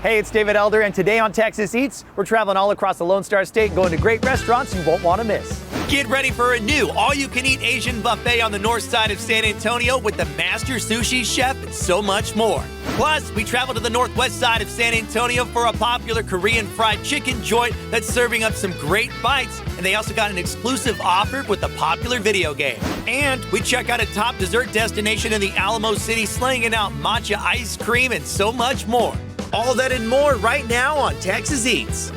Hey, it's David Elder, and today on Texas Eats, we're traveling all across the Lone Star State, going to great restaurants you won't want to miss. Get ready for a new all-you-can-eat Asian buffet on the north side of San Antonio with the master sushi chef and so much more. Plus, we travel to the northwest side of San Antonio for a popular Korean fried chicken joint that's serving up some great bites, and they also got an exclusive offer with a popular video game. And we check out a top dessert destination in the Alamo City slinging out matcha ice cream and so much more. All that and more right now on Texas Eats.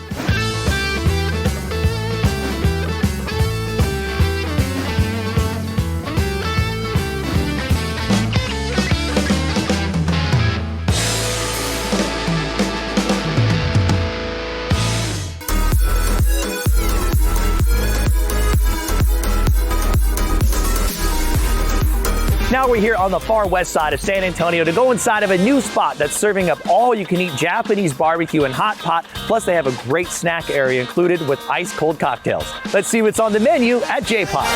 Now we're here on the far west side of San Antonio to go inside of a new spot that's serving up all-you-can-eat Japanese barbecue and hot pot. Plus, they have a great snack area included with ice-cold cocktails. Let's see what's on the menu at JPOT.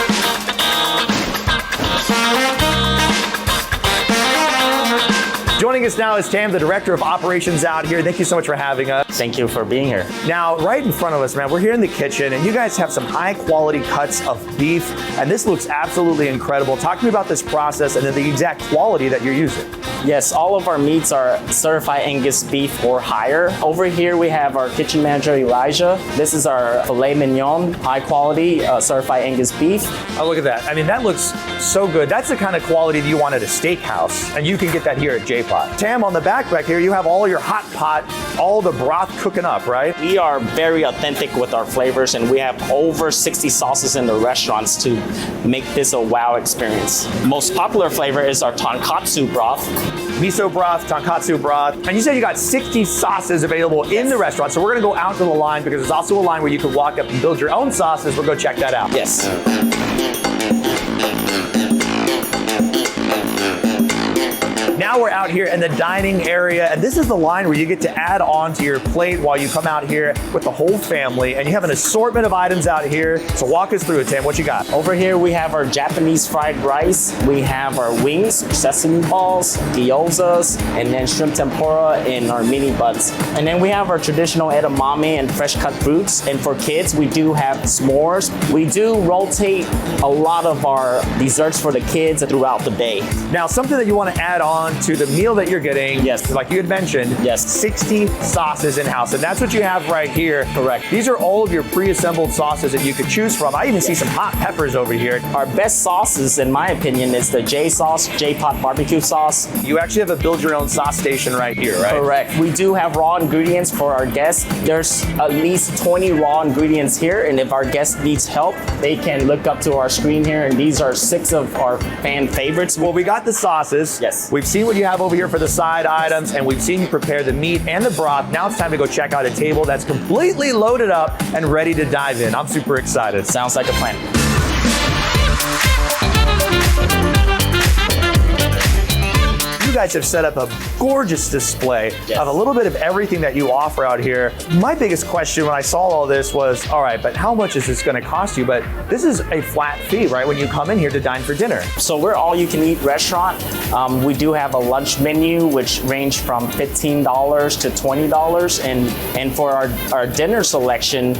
Joining us now is Tam, the Director of Operations out here. Thank you so much for having us. Thank you for being here. Now, right in front of us, man, we're here in the kitchen, and you guys have some high-quality cuts of beef, and this looks absolutely incredible. Talk to me about this process and then the exact quality that you're using. Yes, all of our meats are certified Angus beef or higher. Over here, we have our kitchen manager, Elijah. This is our filet mignon, high-quality certified Angus beef. Oh, look at that. I mean, that looks so good. That's the kind of quality that you want at a steakhouse, and you can get that here at JPOT. Tam, on the back here, you have all your hot pot, all the broth cooking up, right? We are very authentic with our flavors, and we have over 60 sauces in the restaurants to make this a wow experience. Most popular flavor is our tonkatsu broth. Miso broth, tonkatsu broth. And you said you got 60 sauces available in the restaurant, so we're gonna go out to the line because there's also a line where you can walk up and build your own sauces. We'll go check that out. Yes. Now we're out here in the dining area, and this is the line where you get to add on to your plate while you come out here with the whole family, and you have an assortment of items out here. So walk us through it, Tam. What you got? Over here, we have our Japanese fried rice. We have our wings, sesame balls, gyozas, and then shrimp tempura in our mini buns. And then we have our traditional edamame and fresh cut fruits. And for kids, we do have s'mores. We do rotate a lot of our desserts for the kids throughout the day. Now, something that you want to add on to the meal that you're getting, yes, like you had mentioned, yes, 60 sauces in-house, and that's what you have right here. Correct. These are all of your pre-assembled sauces that you could choose from. I even see some hot peppers over here. Our best sauces, in my opinion, is the J sauce, JPOT barbecue sauce. You actually have a build-your-own sauce station right here, right? Correct. We do have raw ingredients for our guests. There's at least 20 raw ingredients here, and if our guest needs help, they can look up to our screen here, and these are 6 of our fan favorites. Well, we got the sauces. Yes. We've seen what you have over here for the side items, and we've seen you prepare the meat and the broth. Now it's time to go check out a table that's completely loaded up and ready to dive in. I'm super excited. Sounds like a plan. You guys have set up a gorgeous display of a little bit of everything that you offer out here. My biggest question when I saw all this was, all right, but how much is this gonna cost you? But this is a flat fee, right, when you come in here to dine for dinner. So we're all-you-can-eat restaurant. We do have a lunch menu, which range from $15 to $20. And for our dinner selection,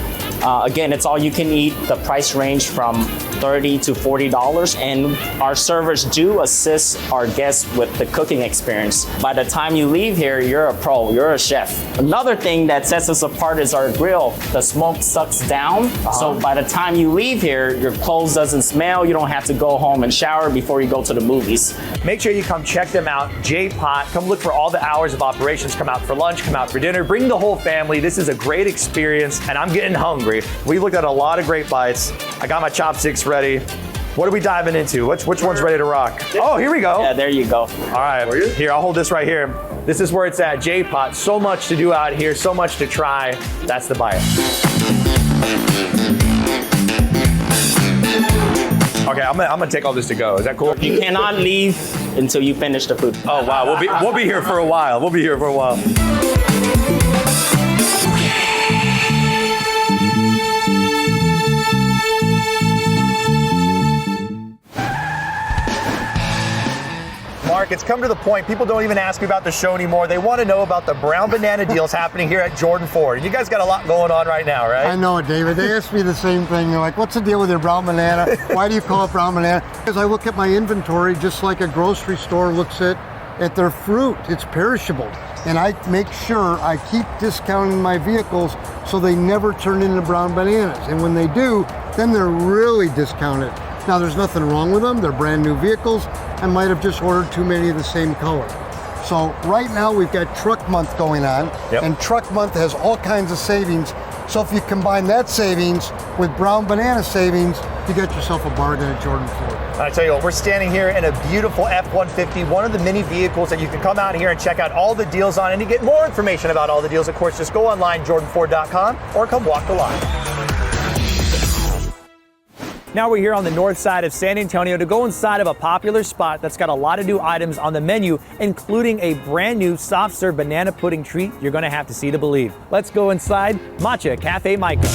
again, it's all you can eat. The price range from $30 to $40. And our servers do assist our guests with the cooking experience. By the time you leave here, you're a pro, you're a chef. Another thing that sets us apart is our grill. The smoke sucks down. So by the time you leave here, your clothes doesn't smell. You don't have to go home and shower before you go to the movies. Make sure you come check them out, JPOT. Come look for all the hours of operations. Come out for lunch, come out for dinner. Bring the whole family. This is a great experience, and I'm getting hungry. We looked at a lot of great bites. I got my chopsticks ready. What are we diving into? Which one's ready to rock? Oh, here we go. Yeah, there you go. All right, here, I'll hold this right here. This is where it's at, JPOT. So much to do out here, so much to try. That's the bite. Okay, I'm gonna take all this to go. Is that cool? You cannot leave until you finish the food. Oh wow, we'll be here for a while. We'll be here for a while. Mark, it's come to the point, people don't even ask me about the show anymore. They want to know about the brown banana deals happening here at Jordan Ford. You guys got a lot going on right now, right? I know it, David. They ask me the same thing. They're like, what's the deal with your brown banana? Why do you call it brown banana? Because I look at my inventory just like a grocery store looks at their fruit. It's perishable. And I make sure I keep discounting my vehicles so they never turn into brown bananas. And when they do, then they're really discounted. Now, there's nothing wrong with them. They're brand new vehicles. I might have just ordered too many of the same color. So right now we've got truck month going on, and truck month has all kinds of savings. So if you combine that savings with brown banana savings, you get yourself a bargain at Jordan Ford. I tell you what, we're standing here in a beautiful F-150, one of the many vehicles that you can come out here and check out all the deals on. And to get more information about all the deals, of course, just go online, jordanford.com, or come walk the line. Now we're here on the north side of San Antonio to go inside of a popular spot that's got a lot of new items on the menu, including a brand new soft serve banana pudding treat you're gonna have to see to believe. Let's go inside Matcha Café Maiko.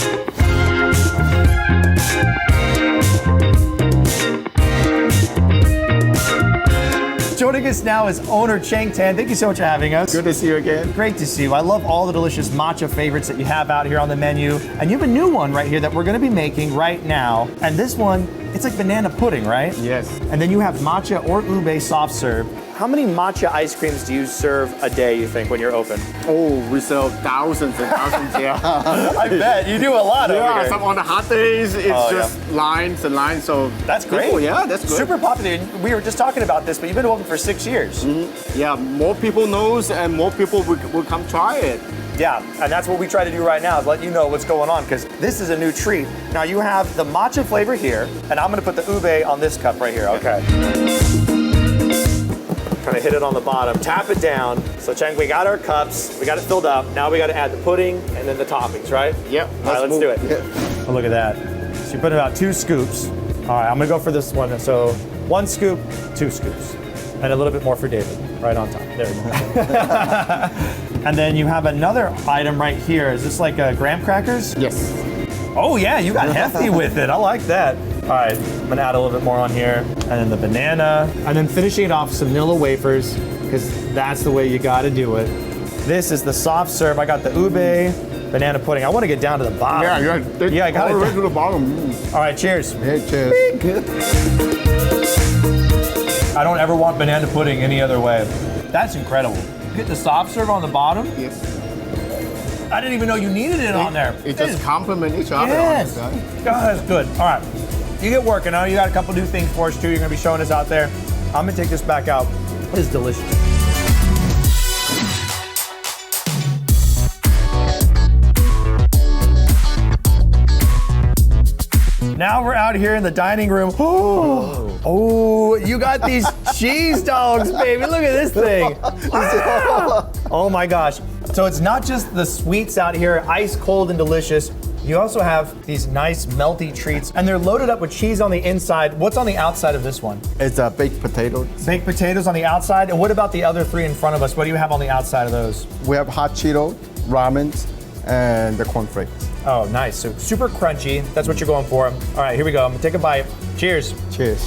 Joining us now is owner Chang Tan. Thank you so much for having us. Good to see you again. Great to see you. I love all the delicious matcha favorites that you have out here on the menu. And you have a new one right here that we're going to be making right now. And this one, it's like banana pudding, right? Yes. And then you have matcha or ube soft serve. How many matcha ice creams do you serve a day, you think, when you're open? Oh, we sell thousands and thousands, yeah. I bet. You do a lot over Yeah, here. some on the hot days, it's just lines and lines, so. That's great. People, yeah, that's good. Super popular. We were just talking about this, but you've been open for 6 years. Yeah, more people knows and more people will come try it. Yeah, and that's what we try to do right now, is let you know what's going on, because this is a new treat. Now you have the matcha flavor here, and I'm gonna put the ube on this cup right here, okay? Kind of hit it on the bottom, tap it down. So Chang, we got our cups, we got it filled up. Now we got to add the pudding and then the toppings, right? Yep. All right, let's do it. Oh, look at that. So you put about 2 scoops. All right, I'm gonna go for this one. So 1 scoop, 2 scoops. And a little bit more for David, right on top. There we go. And then you have another item right here. Is this like graham crackers? Yes. Oh yeah, you got hefty with it. I like that. All right, I'm gonna add a little bit more on here. And then the banana. And then finishing it off with some vanilla wafers, because that's the way you gotta do it. This is the soft serve. I got the ube, banana pudding. I wanna get down to the bottom. Yeah, I got all it. the way to the bottom. All right, cheers. Hey, cheers. I don't ever want banana pudding any other way. That's incredible. Get the soft serve on the bottom. Yes. I didn't even know you needed it on there. It just complement each other. Yes. On this, God, that's good. All right. You get working. I know you got a couple new things for us too. You're gonna be showing us out there. I'm gonna take this back out. It is delicious. Now we're out here in the dining room. Oh, you got these cheese dogs, baby. Look at this thing. Oh my gosh. So it's not just the sweets out here, ice cold and delicious. You also have these nice melty treats, and they're loaded up with cheese on the inside. What's on the outside of this one? It's baked potatoes. Baked potatoes on the outside. And what about the other 3 in front of us? What do you have on the outside of those? We have hot Cheeto, ramen, and the cornflakes. Oh, nice. So super crunchy. That's what you're going for. All right, here we go. I'm gonna take a bite. Cheers. Cheers.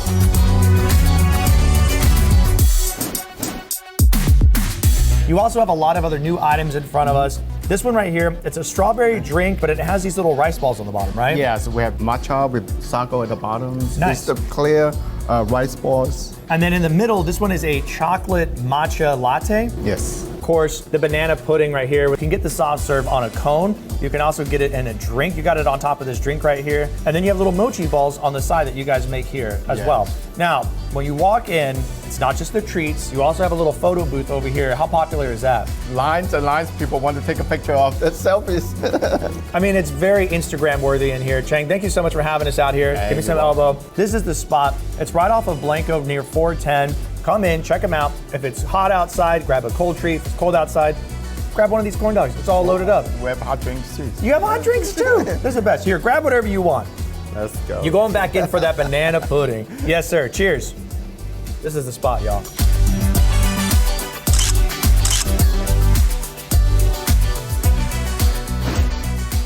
You also have a lot of other new items in front of us. This one right here, it's a strawberry drink, but it has these little rice balls on the bottom, right? Yeah, so we have matcha with sago at the bottom. Nice. This is the clear rice balls. And then in the middle, this one is a chocolate matcha latte. Yes. Of course, the banana pudding right here. We can get the soft serve on a cone. You can also get it in a drink. You got it on top of this drink right here. And then you have little mochi balls on the side that you guys make here as well. Now, when you walk in, it's not just the treats. You also have a little photo booth over here. How popular is that? Lines and lines, people want to take a picture of the selfies. I mean, it's very Instagram worthy in here. Chang, thank you so much for having us out here. Give me some elbow. This is the spot. It's right off of Blanco near 410. Come in, check them out. If it's hot outside, grab a cold treat. If it's cold outside, grab one of these corn dogs. It's all loaded up. We have hot drinks too. You have hot drinks too. This is the best. Here, grab whatever you want. Let's go. You're going back in for that banana pudding. Yes, sir. Cheers. This is the spot, y'all.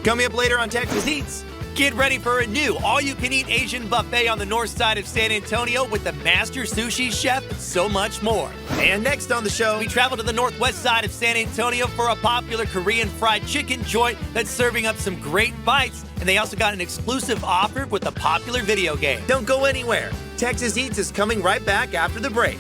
Coming up later on Texas Eats, Get ready for a new all-you-can-eat Asian buffet on the north side of San Antonio with the master sushi chef and so much more. And next on the show, we travel to the northwest side of San Antonio for a popular Korean fried chicken joint that's serving up some great bites. And they also got an exclusive offer with a popular video game. Don't go anywhere. Texas Eats is coming right back after the break.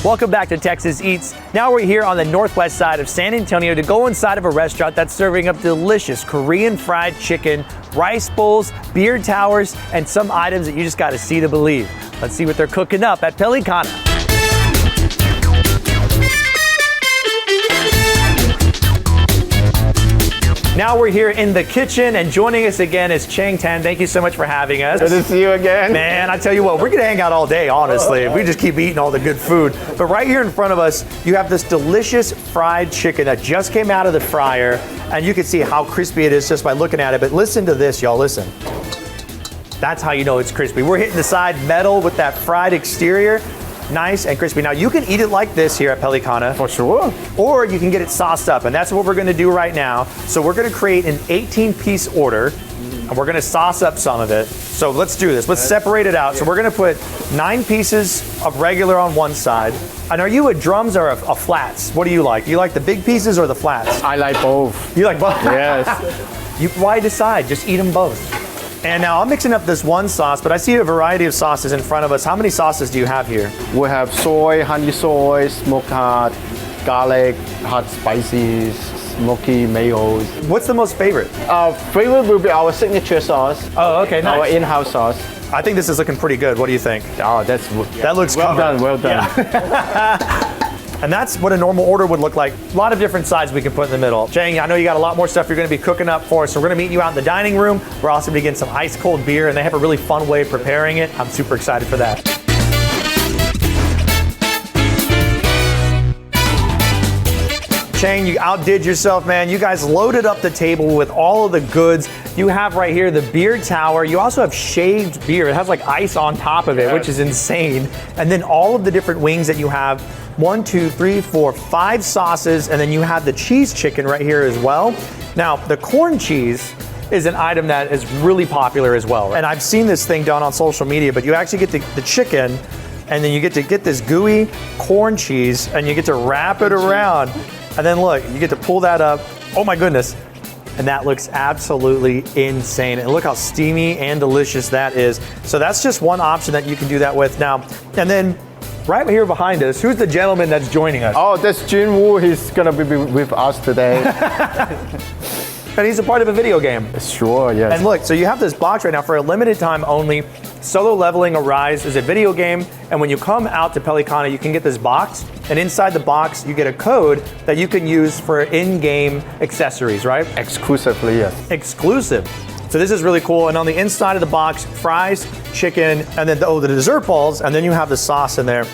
Welcome back to Texas Eats. Now we're here on the northwest side of San Antonio to go inside of a restaurant that's serving up delicious Korean fried chicken, rice bowls, beer towers, and some items that you just got to see to believe. Let's see what they're cooking up at Pelicana. Now we're here in the kitchen, and joining us again is Chang Tan. Thank you so much for having us. Good to see you again. Man, I tell you what, we're gonna hang out all day, honestly, if we just keep eating all the good food. But right here in front of us, you have this delicious fried chicken that just came out of the fryer, and you can see how crispy it is just by looking at it. But listen to this, y'all, listen. That's how you know it's crispy. We're hitting the side metal with that fried exterior. Nice and crispy. Now you can eat it like this here at Pelicana. For sure. Or you can get it sauced up, and that's what we're gonna do right now. So we're gonna create an 18-piece order, and we're gonna sauce up some of it. So let's do this. Let's separate it out. So we're gonna put 9 pieces of regular on one side. And are you a drums or a flats? What do you like? Do you like the big pieces or the flats? I like both. You like both? Yes. Why decide? Just eat them both. And now I'm mixing up this one sauce, but I see a variety of sauces in front of us. How many sauces do you have here? We have soy, honey soy, smoked hot, garlic, hot spices, smoky mayos. What's the most favorite? Our favorite will be our signature sauce. Oh, okay, nice. Our in-house sauce. I think this is looking pretty good. What do you think? Oh, That looks well covered. done. Well done. And that's what a normal order would look like. A lot of different sides we can put in the middle. Chang, I know you got a lot more stuff you're gonna be cooking up for us, so we're gonna meet you out in the dining room. We're also gonna get some ice cold beer, and they have a really fun way of preparing it. I'm super excited for that. Chang, you outdid yourself, man. You guys loaded up the table with all of the goods. You have right here the beer tower. You also have shaved beer. It has like ice on top of it, which is insane. And then all of the different wings that you have. 1, 2, 3, 4, 5 sauces, and then you have the cheese chicken right here as well. Now, the corn cheese is an item that is really popular as well. And I've seen this thing done on social media, but you actually get the chicken, and then you get to get this gooey corn cheese, and you get to wrap it around. And then look, you get to pull that up. Oh my goodness. And that looks absolutely insane. And look how steamy and delicious that is. So that's just one option that you can do that with now. And then right here behind us, who's the gentleman that's joining us? Oh, that's Jin Woo. He's gonna be with us today. And he's a part of a video game. Sure, yes. And look, so you have this box right now for a limited time only. Solo Leveling Arise is a video game, and when you come out to Pelicana, you can get this box, and inside the box, you get a code that you can use for in-game accessories, right? Exclusively, yes. Exclusive. So this is really cool, and on the inside of the box, fries, chicken, and then the dessert balls, and then you have the sauce in there.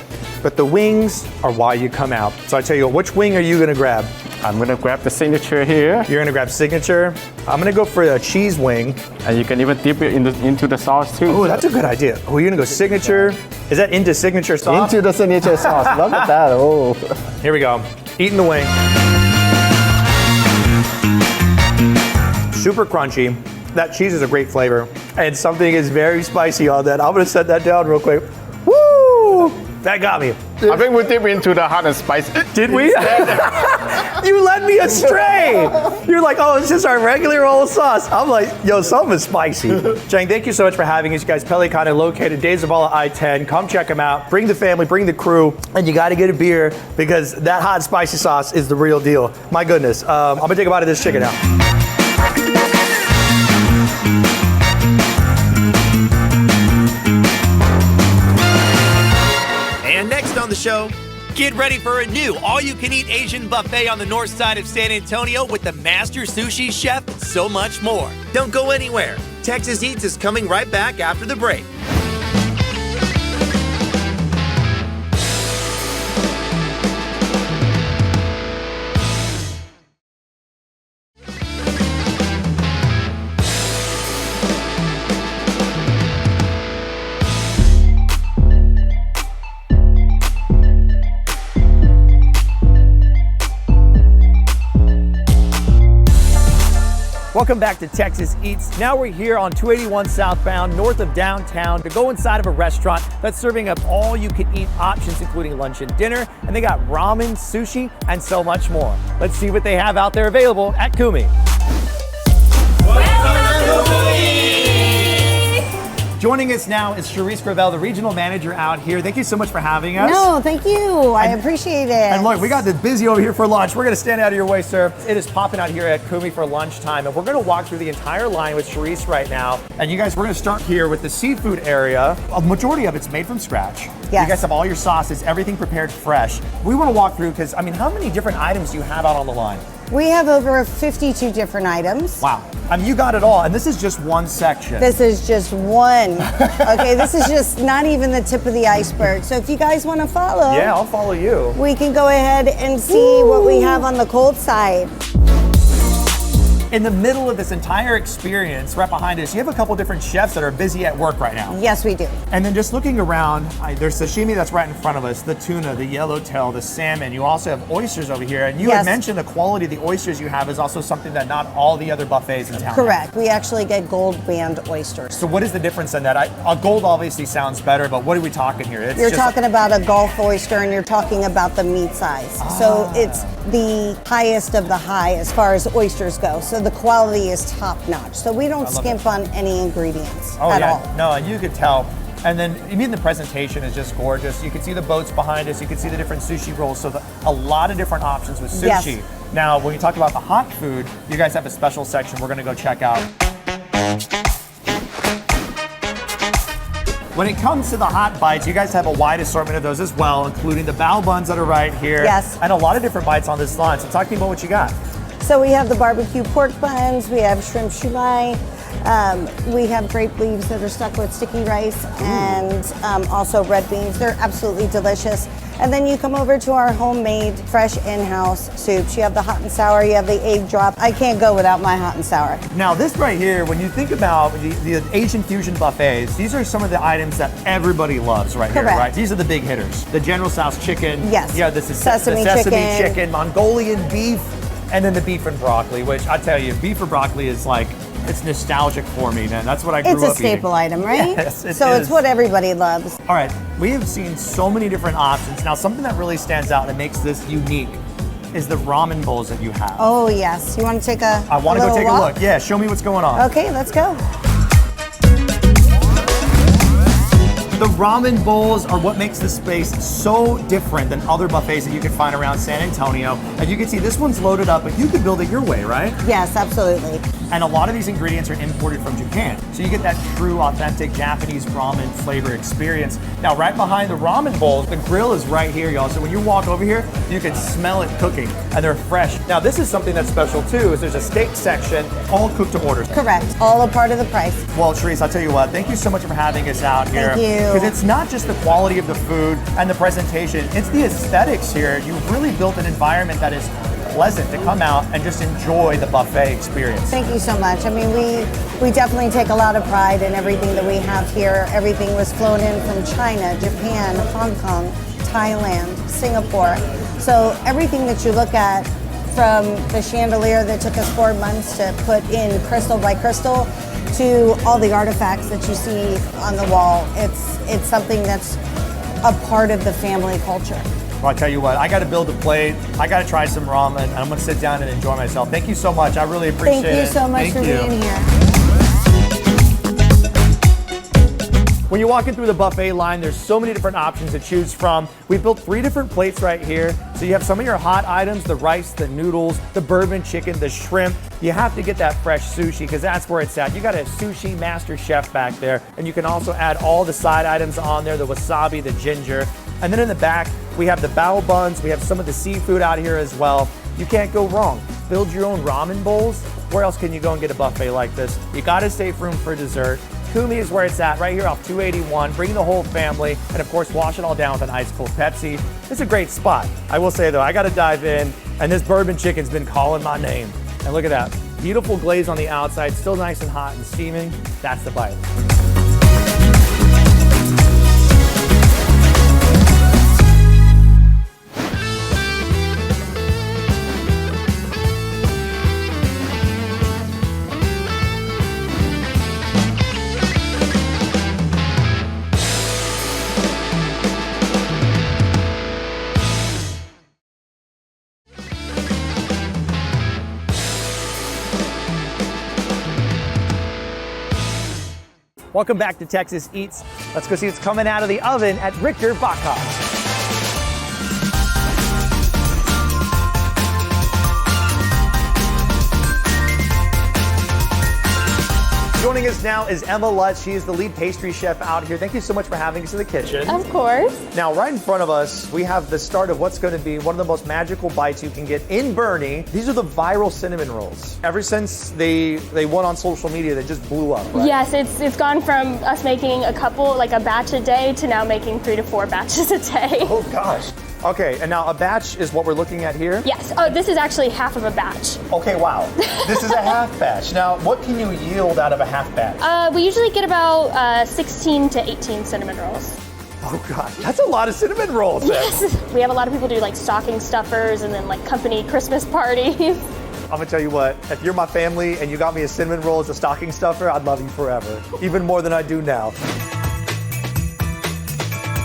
But the wings are why you come out. So I tell you what, which wing are you gonna grab? I'm gonna grab the signature here. You're gonna grab signature. I'm gonna go for a cheese wing. And you can even dip it into the sauce too. Oh, that's a good idea. Oh, you're gonna go signature. Is that into signature sauce? Into the signature sauce. Look at that. Oh. Here we go. Eating the wing. Super crunchy. That cheese is a great flavor. And something is very spicy on that. I'm gonna set that down real quick. Woo! That got me. I think we dip into the hot and spicy. Did we? You led me astray. You're like, oh, it's just our regular old sauce. I'm like, yo, something is spicy. Chang, thank you so much for having us. You guys, Pelicana located Days of All I-10. Come check them out. Bring the family, bring the crew, and you got to get a beer because that hot and spicy sauce is the real deal. My goodness. I'm gonna take a bite of this chicken now. On the show, get ready for a new all-you-can-eat Asian buffet on the north side of San Antonio with the master sushi chef and so much more. Don't go anywhere. Texas Eats is coming right back after the break. Welcome back to Texas Eats. Now we're here on 281 southbound, north of downtown, to go inside of a restaurant that's serving up all you can eat options, including lunch and dinner. And they got ramen, sushi, and so much more. Let's see what they have out there available at Kumi. Joining us now is Charisse Gravel, the regional manager out here. Thank you so much for having us. No, thank you. I appreciate it. And look, we got this busy over here for lunch. We're gonna stand out of your way, sir. It is popping out here at Kumi for lunchtime, and we're gonna walk through the entire line with Charisse right now. And you guys, we're gonna start here with the seafood area. A majority of it's made from scratch. Yes. You guys have all your sauces, everything prepared fresh. We wanna walk through, because I mean, how many different items do you have out on the line? We have over 52 different items. Wow. I mean, you got it all, and this is just one section. This is just one. Okay, this is just not even the tip of the iceberg. So if you guys want to follow, Yeah, I'll follow you. we can go ahead and see what we have on the cold side. In the middle of this entire experience, right behind us, you have a couple different chefs that are busy at work right now. Yes, we do. And then just looking around, there's sashimi that's right in front of us, the tuna, the yellowtail, the salmon. You also have oysters over here. And you had Yes. mentioned the quality of the oysters you have is also something that not all the other buffets in town have. Correct. We actually get gold band oysters. So what is the difference in that? A gold obviously sounds better, but what are we talking here? It's You're just- talking about a Gulf oyster, and you're talking about the meat size. So it's the highest of the high as far as oysters go. So the quality is top notch. So we don't love skimp on any ingredients Oh at yeah, all. no, you could tell. And then even the presentation is just gorgeous. You can see the boats behind us. You can see the different sushi rolls. So a lot of different options with sushi. Yes. Now, when you talk about the hot food, you guys have a special section we're gonna go check out. When it comes to the hot bites, you guys have a wide assortment of those as well, including the bao buns that are right here. Yes. And a lot of different bites on this line. So talk to me about what you got. So we have the barbecue pork buns, we have shrimp shumai, we have grape leaves that are stuck with sticky rice, and also red beans. They're absolutely delicious. And then you come over to our homemade, fresh in-house soups. You have the hot and sour, you have the egg drop. I can't go without my hot and sour. Now this right here, when you think about the Asian fusion buffets, these are some of the items that everybody loves right here, Correct. right? These are the big hitters. The General Tso's chicken. Yes. Yeah, this is Sesame the sesame chicken. chicken, Mongolian beef, and then the beef and broccoli, which I tell you, beef and broccoli is like, it's nostalgic for me, man. That's what I grew It's up a staple item, right? Yes, it so is. it's what everybody loves. All right, we have seen so many different options. Now, something that really stands out that makes this unique is the ramen bowls that you have. Oh yes, you want to take a I want to go little take walk? a look. Yeah, show me what's going on. Okay, let's go. The ramen bowls are what makes this space so different than other buffets that you can find around San Antonio. And you can see this one's loaded up, but you can build it your way, right? Yes, absolutely. And a lot of these ingredients are imported from Japan. So you get that true, authentic Japanese ramen flavor experience. Now, right behind the ramen bowls, the grill is right here, y'all. So when you walk over here, you can smell it cooking, and they're fresh. Now, this is something that's special too, is there's a steak section, all cooked to order. Correct. All a part of the price. Well, Charisse, I'll tell you what, thank you so much for having us out here. Thank you. Because it's not just the quality of the food and the presentation, it's the aesthetics here. You've really built an environment that is pleasant to come out and just enjoy the buffet experience. Thank you so much. I mean, we definitely take a lot of pride in everything that we have here. Everything was flown in from China, Japan, Hong Kong, Thailand, Singapore. So everything that you look at, from the chandelier that took us 4 months to put in crystal by crystal, to all the artifacts that you see on the wall, it's something that's a part of the family culture. Well, I tell you what, I got to build a plate. I got to try some ramen, and I'm going to sit down and enjoy myself. Thank you so much. I really appreciate it. Thank you so much for being here. When you're walking through the buffet line, there's so many different options to choose from. We built 3 different plates right here. So you have some of your hot items, the rice, the noodles, the bourbon chicken, the shrimp. You have to get that fresh sushi because that's where it's at. You got a sushi master chef back there, and you can also add all the side items on there, the wasabi, the ginger. And then in the back, we have the bao buns. We have some of the seafood out here as well. You can't go wrong. Build your own ramen bowls. Where else can you go and get a buffet like this? You gotta save room for dessert. Kumi is where it's at, right here off 281. Bring the whole family, and of course, wash it all down with an ice cold Pepsi. It's a great spot. I will say though, I gotta dive in, and this bourbon chicken's been calling my name. And look at that, beautiful glaze on the outside, still nice and hot and steaming. That's the bite. Welcome back to Texas Eats. Let's go see what's coming out of the oven at Richter Bakhaus. Joining us now is Emma Lutz. She is the lead pastry chef out here. Thank you so much for having us in the kitchen. Of course. Now, right in front of us, we have the start of what's going to be one of the most magical bites you can get in Boerne. These are the viral cinnamon rolls. Ever since they went on social media, they just blew up, right? Yes, it's gone from us making a couple, like a batch a day, to now making 3 to 4 batches a day. Oh, gosh. Okay, and now a batch is what we're looking at here? Yes. Oh, this is actually half of a batch. Okay, wow. This is a half batch. Now, what can you yield out of a half batch? We usually get about 16 to 18 cinnamon rolls. Oh gosh, that's a lot of cinnamon rolls. Yes. We have a lot of people do like stocking stuffers and then like company Christmas parties. I'm gonna tell you what, if you're my family and you got me a cinnamon roll as a stocking stuffer, I'd love you forever. Even more than I do now.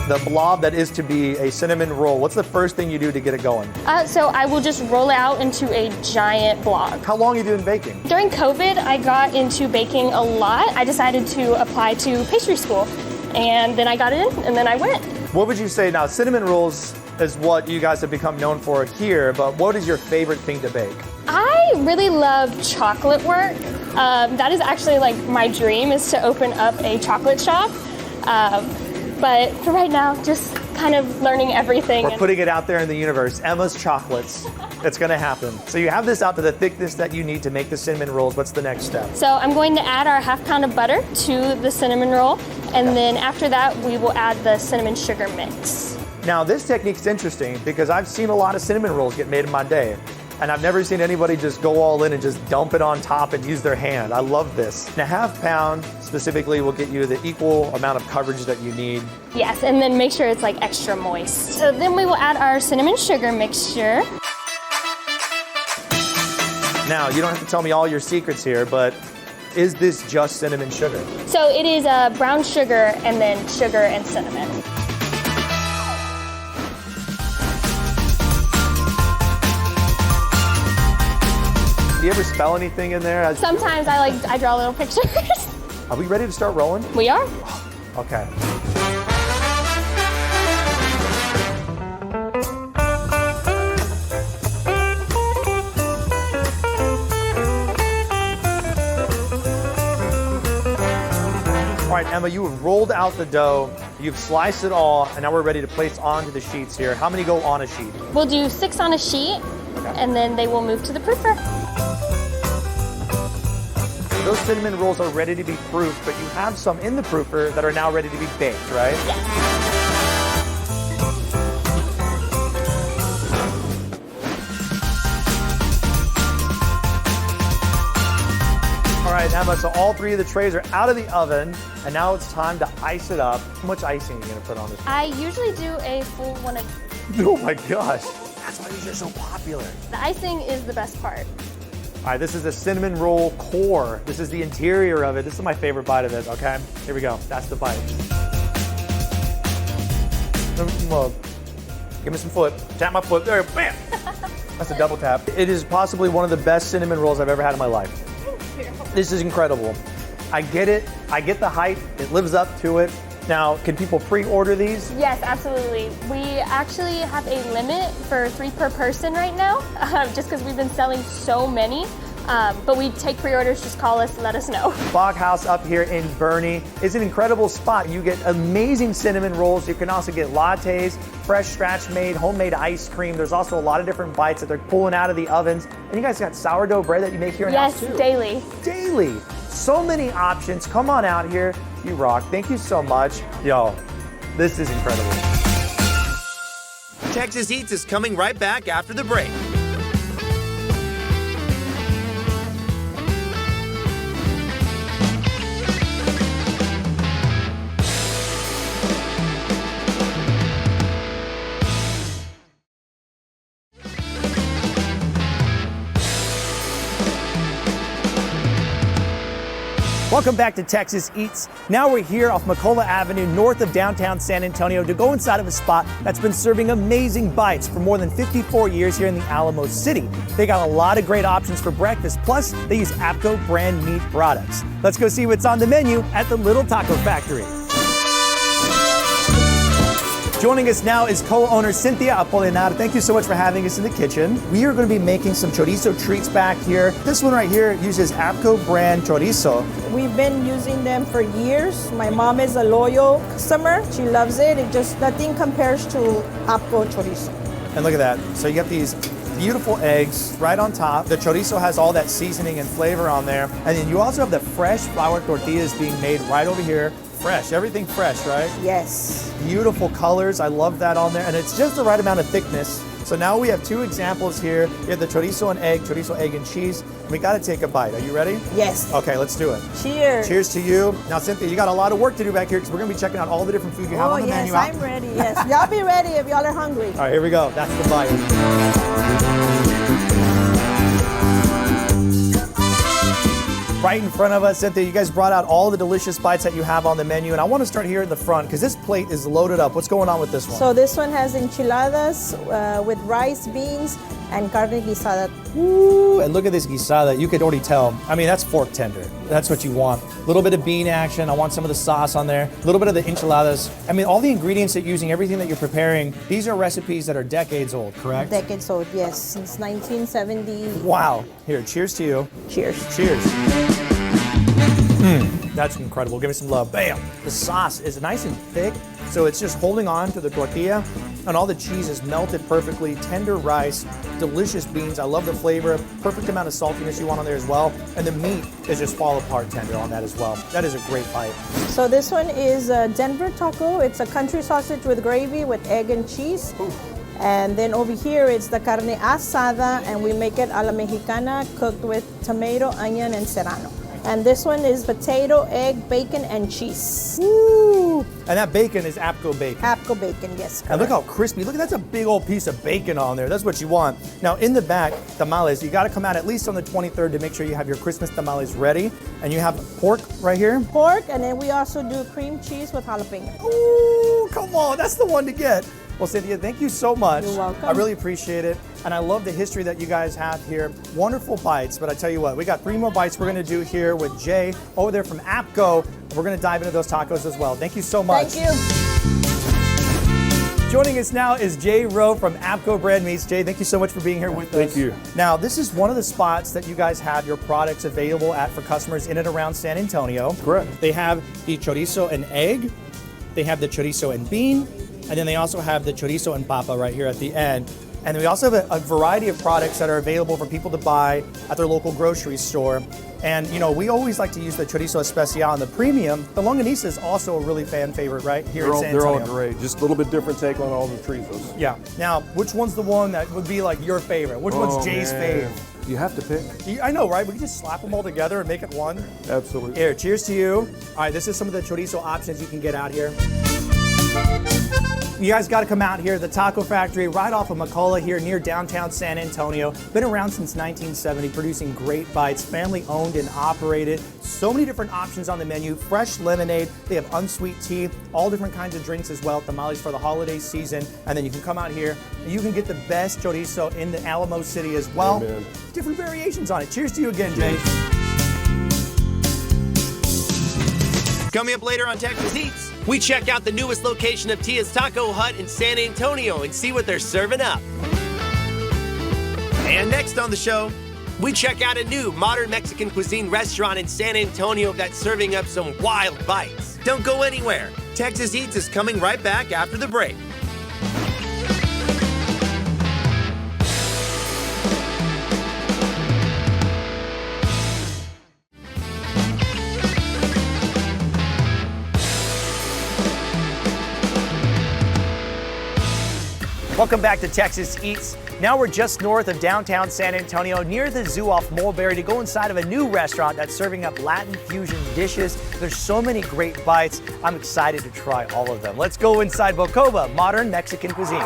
The blob that is to be a cinnamon roll, what's the first thing you do to get it going? So I will just roll it out into a giant blob. How long are you doing baking? During COVID, I got into baking a lot. I decided to apply to pastry school, and then I got in, and then I went. What would you say now? Cinnamon rolls is what you guys have become known for here, but what is your favorite thing to bake? I really love chocolate work. That is actually like my dream, is to open up a chocolate shop. But for right now, just kind of learning everything. We're putting it out there in the universe. Emma's Chocolates. It's gonna happen. So you have this out to the thickness that you need to make the cinnamon rolls. What's the next step? So I'm going to add our ½ pound of butter to the cinnamon roll. And then after that, we will add the cinnamon sugar mix. Now this technique's interesting because I've seen a lot of cinnamon rolls get made in my day. And I've never seen anybody just go all in and just dump it on top and use their hand. I love this. And a ½ pound specifically will get you the equal amount of coverage that you need. Yes, and then make sure it's like extra moist. So then we will add our cinnamon sugar mixture. Now, you don't have to tell me all your secrets here, but is this just cinnamon sugar? So it is brown sugar and then sugar and cinnamon. Do you ever spell anything in there? Sometimes I draw little pictures. Are we ready to start rolling? We are. Okay. All right, Emma, you have rolled out the dough, you've sliced it all, and now we're ready to place onto the sheets here. How many go on a sheet? We'll do 6 on a sheet, and then they will move to the proofer. Those cinnamon rolls are ready to be proofed, but you have some in the proofer that are now ready to be baked, right? Yes. All right, Emma, so all 3 of the trays are out of the oven, and now it's time to ice it up. How much icing are you gonna put on this? I usually do a full one of. Oh my gosh, that's why these are so popular. The icing is the best part. All right, this is the cinnamon roll core. This is the interior of it. This is my favorite bite of it, okay? Here we go, that's the bite. Give me some foot, tap my foot, there, bam! That's a double tap. It is possibly one of the best cinnamon rolls I've ever had in my life. This is incredible. I get it, I get the hype, it lives up to it. Now, can people pre-order these? Yes, absolutely. We actually have a limit for 3 per person right now, just because we've been selling so many. But we take pre-orders, just call us, let us know. Bakhaus up here in Boerne is an incredible spot. You get amazing cinnamon rolls. You can also get lattes, fresh scratch-made, homemade ice cream. There's also a lot of different bites that they're pulling out of the ovens. And you guys got sourdough bread that you make here in-house too. Yes, daily. Daily. So many options. Come on out here. You rock. Thank you so much. Yo, this is incredible. Texas Eats is coming right back after the break. Welcome back to Texas Eats. Now we're here off Maikola Avenue, north of downtown San Antonio, to go inside of a spot that's been serving amazing bites for more than 54 years here in the Alamo City. They got a lot of great options for breakfast, plus they use APCO brand meat products. Let's go see what's on the menu at the Little Taco Factory. Joining us now is co-owner Cynthia Apolinar. Thank you so much for having us in the kitchen. We are going to be making some chorizo treats back here. This one right here uses APCO brand chorizo. We've been using them for years. My mom is a loyal customer. She loves it. Nothing compares to APCO chorizo. And look at that. So you got these beautiful eggs right on top. The chorizo has all that seasoning and flavor on there. And then you also have the fresh flour tortillas being made right over here. Fresh, everything fresh, right? Yes. Beautiful colors, I love that on there. And it's just the right amount of thickness. So now we have two examples here. We have the chorizo and egg, chorizo, egg, and cheese. We gotta take a bite. Are you ready? Yes. Okay, let's do it. Cheers. Cheers to you. Now, Cynthia, you got a lot of work to do back here because we're gonna be checking out all the different food you have on the menu. Yes, I'm ready, yes. Y'all be ready if y'all are hungry. All right, here we go. That's the bite. Right in front of us, Cynthia, you guys brought out all the delicious bites that you have on the menu, and I want to start here in the front because this plate is loaded up. What's going on with this one? So this one has enchiladas with rice, beans, and carne guisada. Ooh, and look at this guisada. You could already tell. I mean, that's pork tender. That's what you want. A little bit of bean action. I want some of the sauce on there. A little bit of the enchiladas. I mean, all the ingredients that you're using, everything that you're preparing, these are recipes that are decades old, correct? Decades old, yes, since 1970. Wow. Here, cheers to you. Cheers. Cheers. That's incredible. Give me some love. Bam. The sauce is nice and thick, so it's just holding on to the tortilla, and all the cheese is melted perfectly. Tender rice, delicious beans. I love the flavor. Perfect amount of saltiness you want on there as well. And the meat is just fall apart tender on that as well. That is a great bite. So this one is a Denver taco. It's a country sausage with gravy with egg and cheese. Ooh. And then over here it's the carne asada, and we make it a la mexicana, cooked with tomato, onion, and serrano. And this one is potato, egg, bacon, and cheese. Woo! And that bacon is APCO bacon. APCO bacon, yes. And look how crispy. Look, that's a big old piece of bacon on there. That's what you want. Now, in the back, tamales, you got to come out at least on the 23rd to make sure you have your Christmas tamales ready. And you have pork right here. Pork, and then we also do cream cheese with jalapeno. Ooh, come on. That's the one to get. Well, Cynthia, thank you so much. You're welcome. I really appreciate it. And I love the history that you guys have here. Wonderful bites, but I tell you what, we got 3 more bites we're gonna do here with Jay over there from APCO. We're gonna dive into those tacos as well. Thank you so much. Thank you. Joining us now is Jay Rowe from APCO Brand Meats. Jay, thank you so much for being here with us. Thank you. Now, this is one of the spots that you guys have your products available at for customers in and around San Antonio. Correct. They have the chorizo and egg, they have the chorizo and bean, and then they also have the chorizo and papa right here at the end. And we also have a variety of products that are available for people to buy at their local grocery store. And you know, we always like to use the chorizo especial and the premium. The longanisa is also a really fan favorite right here in San Antonio. They're all great. Just a little bit different take on all the chorizos. Yeah. Now, which one's the one that would be like your favorite? Which one's Jay's fave? You have to pick. I know, right? We can just slap them all together and make it one. Absolutely. Here, cheers to you. All right, this is some of the chorizo options you can get out here. You guys got to come out here. The Taco Factory right off of Maikola here near downtown San Antonio. Been around since 1970, producing great bites, family owned and operated. So many different options on the menu. Fresh lemonade. They have unsweet tea, all different kinds of drinks as well. Tamales for the holiday season. And then you can come out here and you can get the best chorizo in the Alamo City as well. Amen. Different variations on it. Cheers to you again, Jay. Coming up later on Texas Eats, we check out the newest location of Tia's Taco Hut in San Antonio and see what they're serving up. And next on the show, we check out a new modern Mexican cuisine restaurant in San Antonio that's serving up some wild bites. Don't go anywhere. Texas Eats is coming right back after the break. Welcome back to Texas Eats. Now we're just north of downtown San Antonio near the zoo off Mulberry to go inside of a new restaurant that's serving up Latin fusion dishes. There's so many great bites. I'm excited to try all of them. Let's go inside Bokoba, modern Mexican cuisine.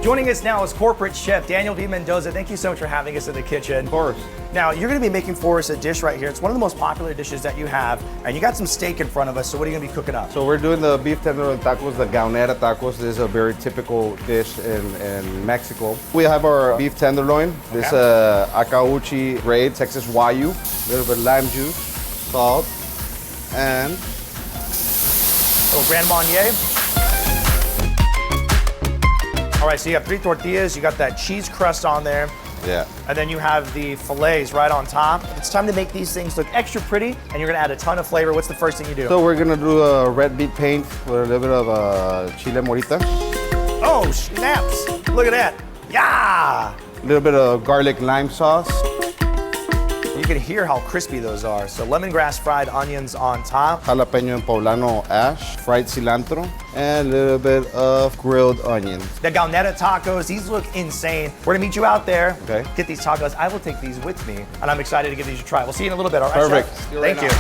Joining us now is corporate chef Daniel V. Mendoza. Thank you so much for having us in the kitchen. Of course. Now, you're going to be making for us a dish right here. It's one of the most popular dishes that you have, and you got some steak in front of us, so what are you going to be cooking up? So we're doing the beef tenderloin tacos, the gaonera tacos. This is a very typical dish in Mexico. We have our beef tenderloin. This Akauchi grade, Texas Wagyu, a little bit of lime juice, salt, and A little Grand Marnier. All right, so you have 3 tortillas, you got that cheese crust on there, yeah. and then you have the fillets right on top. It's time to make these things look extra pretty, and you're gonna add a ton of flavor. What's the first thing you do? So we're gonna do a red beet paint with a little bit of chile morita. Oh, snaps. Look at that. Yeah! A little bit of garlic lime sauce. You can hear how crispy those are. So lemongrass fried onions on top. Jalapeno and poblano ash, fried cilantro, and a little bit of grilled onions. The gaonera tacos, these look insane. We're gonna meet you out there. Okay. Get these tacos. I will take these with me, and I'm excited to give these a try. We'll see you in a little bit, all right, Perfect. Chef? See you right Thank you.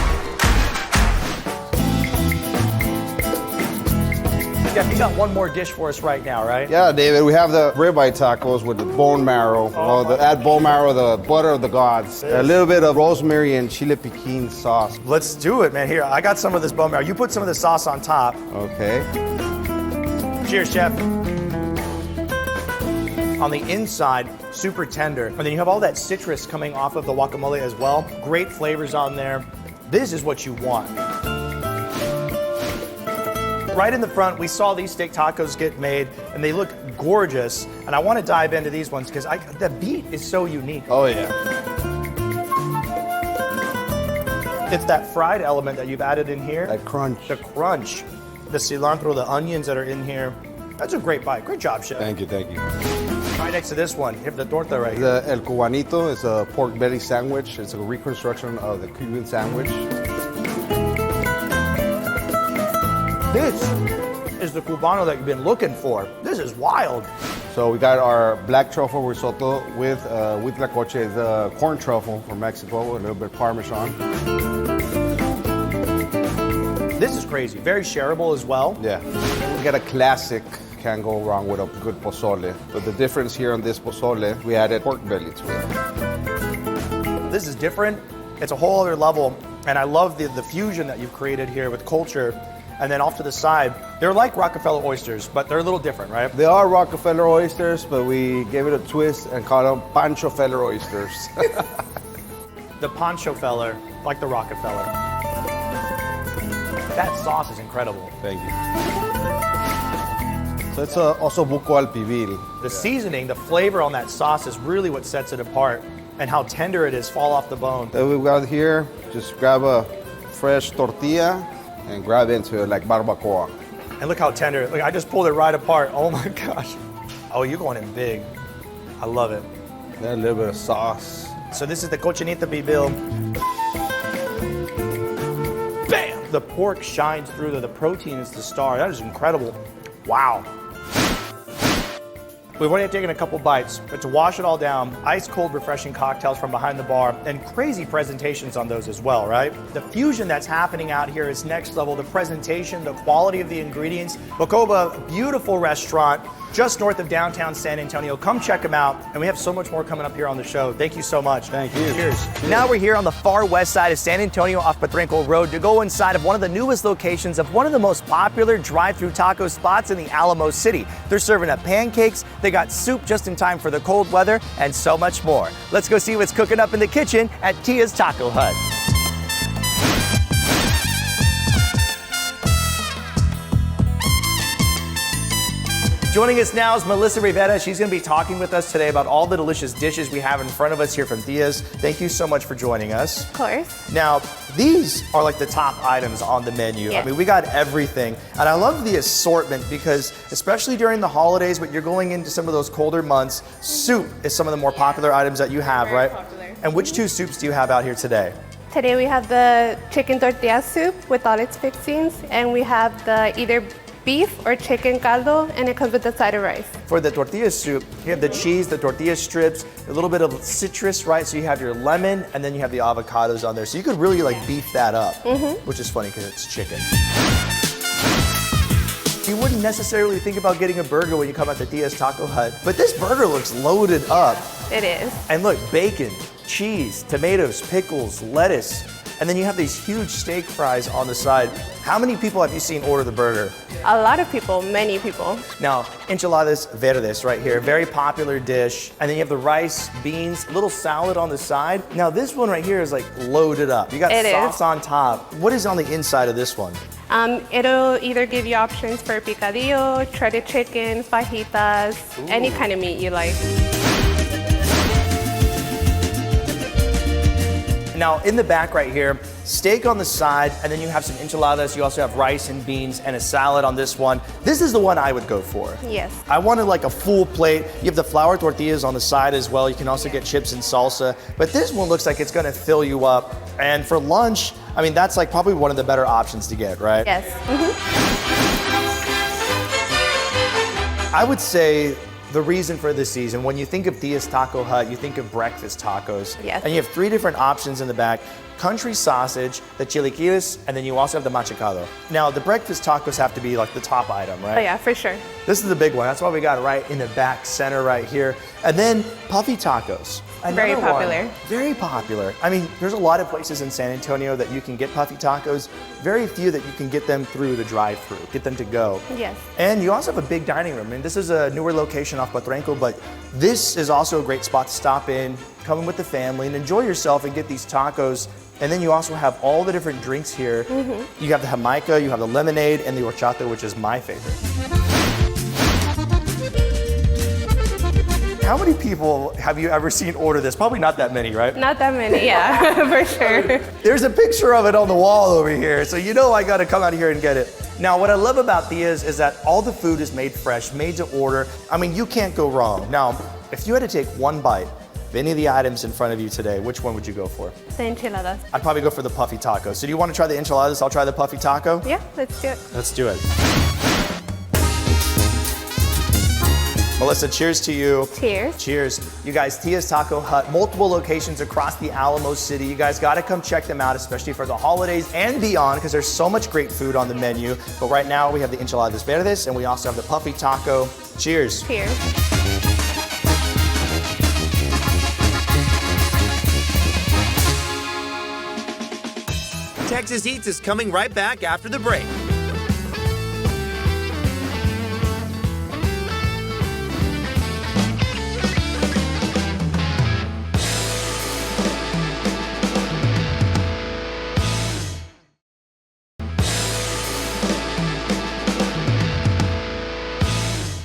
Jeff, you got one more dish for us right now, right? Yeah, David, we have the ribeye tacos with the bone marrow. Add bone marrow, the butter of the gods. A little bit of rosemary and chile piquin sauce. Let's do it, man. Here, I got some of this bone marrow. You put some of the sauce on top. Okay. Cheers, Chef. On the inside, super tender. And then you have all that citrus coming off of the guacamole as well. Great flavors on there. This is what you want. Right in the front, we saw these steak tacos get made, and they look gorgeous. And I want to dive into these ones because the beet is so unique. Oh, yeah. It's that fried element that you've added in here. That crunch. The crunch, the cilantro, the onions that are in here. That's a great bite. Great job, Chef. Thank you, thank you. Right next to this one, you have the torta right here. The El Cubanito is a pork belly sandwich. It's a reconstruction of the Cuban sandwich. This is the cubano that you've been looking for. This is wild. So we got our black truffle risotto with huitlacoche, the corn truffle from Mexico, with a little bit of Parmesan. This is crazy. Very shareable as well. Yeah. We got a classic, can't go wrong with a good pozole. But the difference here on this pozole, we added pork belly to it. This is different. It's a whole other level. And I love the fusion that you've created here with culture. And then off to the side, they're like Rockefeller oysters, but they're a little different, right? They are Rockefeller oysters, but we gave it a twist and called them Pancho Feller oysters. The Pancho Feller, like the Rockefeller. That sauce is incredible. Thank you. So it's also buco al pibil. The seasoning, the flavor on that sauce is really what sets it apart, and how tender it is, fall off the bone. Then we've got here, just grab a fresh tortilla and grab into it like barbacoa. And look how tender. Look, I just pulled it right apart. Oh my gosh. Oh, you're going in big. I love it. Then a little bit of sauce. So this is the cochinita pibil. Bam! The pork shines through there. The protein is the star. That is incredible. Wow. We've already taken a couple bites, but to wash it all down, ice cold refreshing cocktails from behind the bar, and crazy presentations on those as well, right? The fusion that's happening out here is next level. The presentation, the quality of the ingredients. Bokoba, beautiful restaurant just north of downtown San Antonio. Come check them out, and we have so much more coming up here on the show. Thank you so much. Thank you. Cheers. Now we're here on the far west side of San Antonio off Patrinco Road to go inside of one of the newest locations of one of the most popular drive-thru taco spots in the Alamo City. They're serving up pancakes, they got soup just in time for the cold weather, and so much more. Let's go see what's cooking up in the kitchen at Tia's Taco Hut. Joining us now is Melissa Rivera. She's going to be talking with us today about all the delicious dishes we have in front of us here from Tia's. Thank you so much for joining us. Of course. Now, these are like the top items on the menu. Yes. I mean, we got everything. And I love the assortment because, especially during the holidays, but you're going into some of those colder months, soup is some of the more popular items that you have, Very right? popular. And which 2 soups do you have out here today? Today we have the chicken tortilla soup with all its fixings, and we have the either beef or chicken caldo, and it comes with a side of rice. For the tortilla soup, you have the cheese, the tortilla strips, a little bit of citrus, right? So you have your lemon, and then you have the avocados on there. So you could really like beef that up, which is funny because it's chicken. You wouldn't necessarily think about getting a burger when you come out to Tia's Taco Hut, but this burger looks loaded up. It is. And look, bacon, cheese, tomatoes, pickles, lettuce, and then you have these huge steak fries on the side. How many people have you seen order the burger? A lot of people, many people. Now, enchiladas verdes right here, very popular dish. And then you have the rice, beans, little salad on the side. Now this one right here is like loaded up. You got sauce on top. What is on the inside of this one? It'll either give you options for picadillo, shredded chicken, fajitas, any kind of meat you like. Now, in the back right here, steak on the side, and then you have some enchiladas. You also have rice and beans and a salad on this one. This is the one I would go for. Yes. I wanted like a full plate. You have the flour tortillas on the side as well. You can also get chips and salsa. But this one looks like it's gonna fill you up. And for lunch, I mean, that's like probably one of the better options to get, right? Yes. I would say the reason for this season, when you think of Tia's Taco Hut, you think of breakfast tacos. Yes. And you have 3 different options in the back. Country sausage, the chilaquiles, and then you also have the machacado. Now, the breakfast tacos have to be like the top item, right? Oh yeah, for sure. This is the big one. That's why we got it right in the back center right here. And then puffy tacos. Very popular. Very popular. I mean, there's a lot of places in San Antonio that you can get puffy tacos. Very few that you can get them through the drive-thru, get them to go. Yes. And you also have a big dining room. I mean, this is a newer location off Potranco, but this is also a great spot to stop in, come in with the family, and enjoy yourself and get these tacos. And then you also have all the different drinks here. You have the Jamaica, you have the lemonade, and the horchata, which is my favorite. How many people have you ever seen order this? Probably not that many, right? Not that many, yeah, for sure. There's a picture of it on the wall over here, so you know I gotta come out here and get it. Now, what I love about Tia's is that all the food is made fresh, made to order. I mean, you can't go wrong. Now, if you had to take one bite of any of the items in front of you today, which one would you go for? The enchiladas. I'd probably go for the puffy taco. So do you want to try the enchiladas? I'll try the puffy taco. Yeah, let's do it. Let's do it. Melissa, cheers to you. Cheers. Cheers. You guys, Tia's Taco Hut, multiple locations across the Alamo City. You guys gotta come check them out, especially for the holidays and beyond, because there's so much great food on the menu. But right now we have the enchiladas verdes, and we also have the puffy taco. Cheers. Cheers. Texas Eats is coming right back after the break.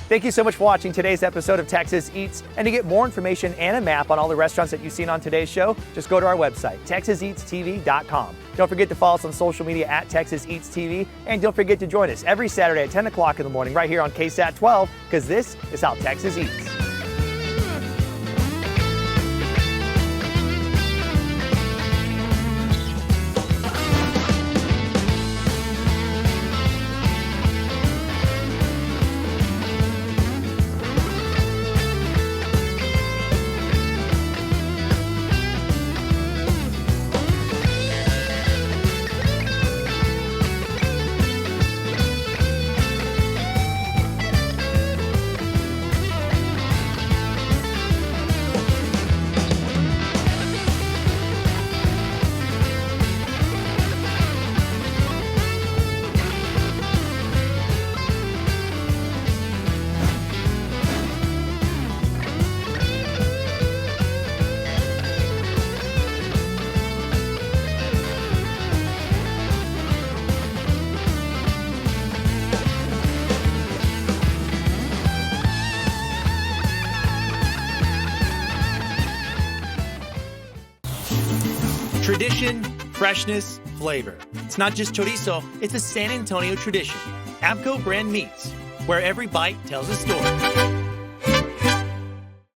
Thank you so much for watching today's episode of Texas Eats. And to get more information and a map on all the restaurants that you've seen on today's show, just go to our website, texaseatstv.com. Don't forget to follow us on social media at Texas Eats TV. And don't forget to join us every Saturday at 10 o'clock in the morning right here on KSAT 12, because this is how Texas eats. Tradition, freshness, flavor. It's not just chorizo, it's a San Antonio tradition. Abco brand meats, where every bite tells a story.